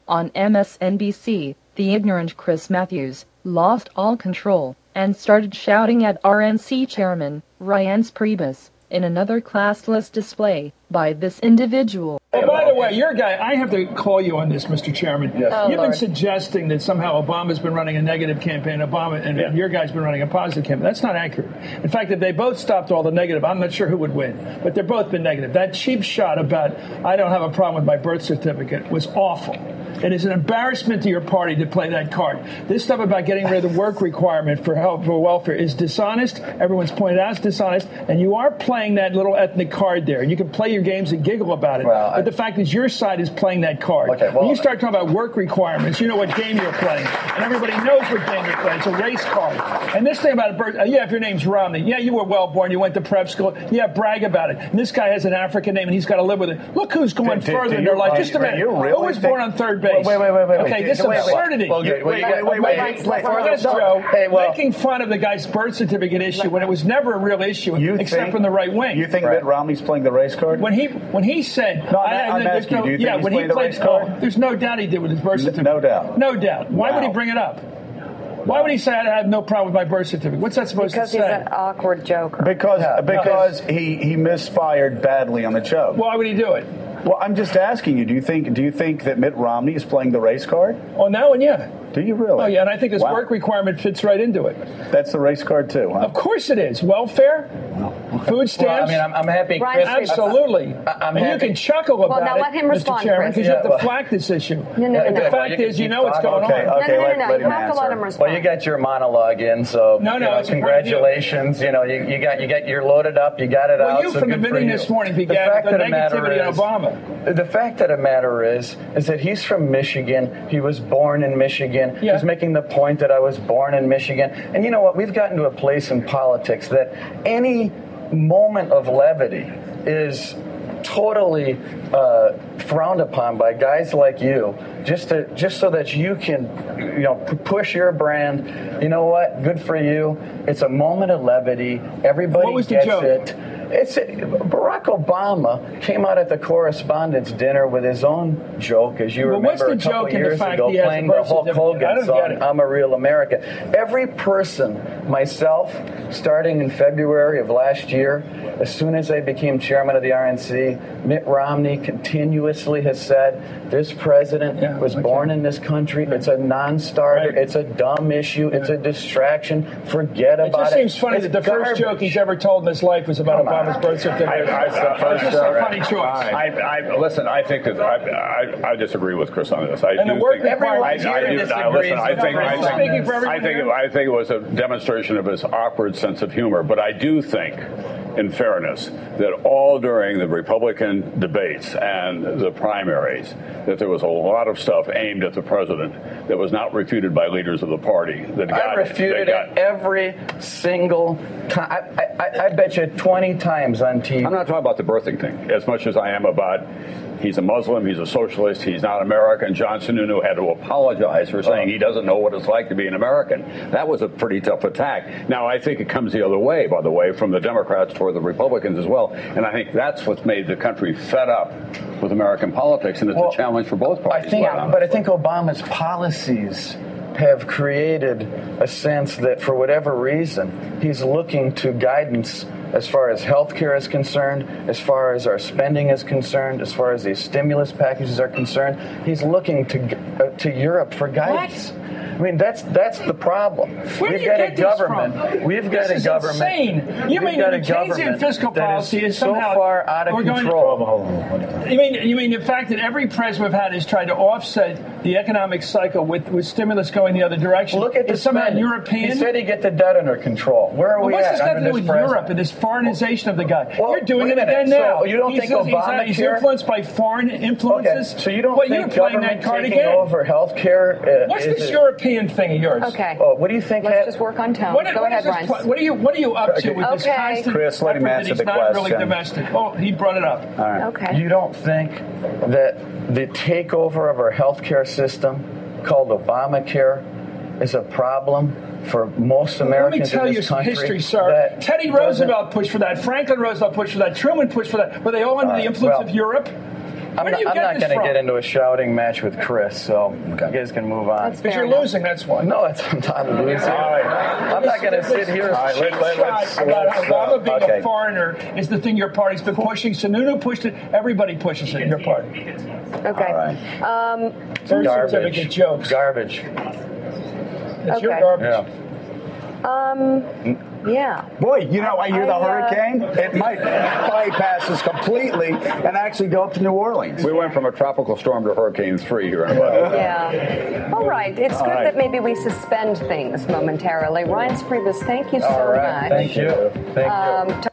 On MSNBC, the ignorant Chris Matthews lost all control and started shouting at RNC Chairman Reince Priebus in another classless display by this individual. Oh, by the way, your guy, I have to call you on this, Mr. Chairman. Yes. You've been suggesting that somehow Obama's been running a negative campaign, and your guy's been running a positive campaign. That's not accurate. In fact, if they both stopped all the negative, I'm not sure who would win, but they've both been negative. That cheap shot about I don't have a problem with my birth certificate was awful. It is an embarrassment to your party to play that card. This stuff about getting rid of the work requirement for health for welfare is dishonest. Everyone's pointed out it's dishonest, and you are playing that little ethnic card there. You can play your games and giggle about it, but the fact is your side is playing that card. Okay, well, when you start talking about work requirements, you know what game you're playing, and everybody knows what game you're playing. It's a race card. And this thing about a birth, if your name's Romney, you were well born, you went to prep school, brag about it. And this guy has an African name, and he's got to live with it. Look who's going further in their life. Just a minute. Who was born on third base? Wait. Okay, this is absurdity. Making fun of the guy's birth certificate issue when it was never a real issue, except from the right wing. You think Mitt Romney's playing the race card? When he said, I'm asking, do you think he's playing the race card? There's no doubt he did with his birth certificate. No doubt. No doubt. Why would he bring it up? Why would he say I have no problem with my birth certificate? What's that supposed to say? Because he's an awkward joker. Because he misfired badly on the joke. Why would he do it? Well, I'm just asking you. Do you think that Mitt Romney is playing the race card? Oh, now and yeah. Do you really? Oh, yeah, and I think this work requirement fits right into it. That's the race card, too, huh? Of course it is. Welfare, food stamps. Well, I'm happy, Chris. Absolutely. I'm and happy. you can chuckle about now it, let him respond, Mr. Chairman, because you have to flack this issue. No. The fact is, you know what's going on. Okay, no. You have to let him respond. Well, you got your monologue in, so congratulations. You're loaded up. You got it out. Well, you from the beginning this morning began with the negativity on Obama. The fact of the matter is that he's from Michigan. He was born in Michigan. Yeah. He's making the point that I was born in Michigan. And you know what? We've gotten to a place in politics that any moment of levity is totally frowned upon by guys like you, just so that you can, push your brand. You know what? Good for you. It's a moment of levity. Everybody gets it. Barack Obama came out at the correspondents' dinner with his own joke, as you remember, a couple years ago, playing the Hulk Hogan song, I'm a Real American. Every person, myself, starting in February of last year, as soon as I became chairman of the RNC, Mitt Romney continuously has said, this president was born in this country. It's a non-starter. It's a dumb issue. It's a distraction. Forget about it. It just seems funny that the first joke he's ever told in his life was about Obama's birth certificate. It's just a funny choice. Listen, I think that I disagree with Chris on this. I think it was a demonstration of his awkward sense of humor. But I do think, in fairness, that all during the Republican debates and the primaries, that there was a lot of stuff aimed at the president that was not refuted by leaders of the party. I refuted it every single time. I bet you 20 times on TV. I'm not talking about the birthing thing as much as I am about he's a Muslim, he's a socialist, he's not American. John Sununu had to apologize for saying he doesn't know what it's like to be an American. That was a pretty tough attack. Now, I think it comes the other way, by the way, from the Democrats toward the Republicans as well. And I think that's what's made the country fed up with American politics, and it's a challenge for both parties. But I think Obama's policies have created a sense that, for whatever reason, he's looking to guidance as far as health care is concerned, as far as our spending is concerned, as far as these stimulus packages are concerned. He's looking to Europe for guidance. What? I mean, that's the problem. We've got a government. We've got a government. Insane. You mean the Keynesian fiscal policy is somehow so far out of control? You mean the fact that every president we've had has tried to offset the economic cycle with stimulus going the other direction? Look at the somehow European. He said he'd get the debt under control. Where are we at? What's this got to do with Europe and this foreignization of the guy? You're doing it again now. So you don't think Obama? He's influenced by foreign influences. Okay. So you don't think government taking over health care? What's this European thing of yours? Okay. What do you think? Let's just work on tone. Go ahead, Reince. What are you up to with this constant Chris, let him answer the question. Not really domestic. Oh, he brought it up. All right. Okay. You don't think that the takeover of our health care system, called Obamacare, is a problem for most Americans in this country? Let me tell you history, sir. Teddy Roosevelt pushed for that. Franklin Roosevelt pushed for that. Truman pushed for that. Were they all under the influence of Europe? I'm not going to get into a shouting match with Chris, so you guys can move on. Because you're losing, that's why. No, I'm not losing. All right. I'm not going to sit here. Obama being a foreigner is the thing your party's been pushing. Sununu pushed it. Everybody pushes it in your party. Okay. All right. Garbage. Jokes. Garbage. It's your garbage. Yeah. Boy, you know, I hear the hurricane. It might bypass us completely and actually go up to New Orleans. We went from a tropical storm to Hurricane 3 here in about. Yeah. All right. It's good that maybe we suspend things momentarily. Reince Priebus, thank you so much. Thank you. Thank you.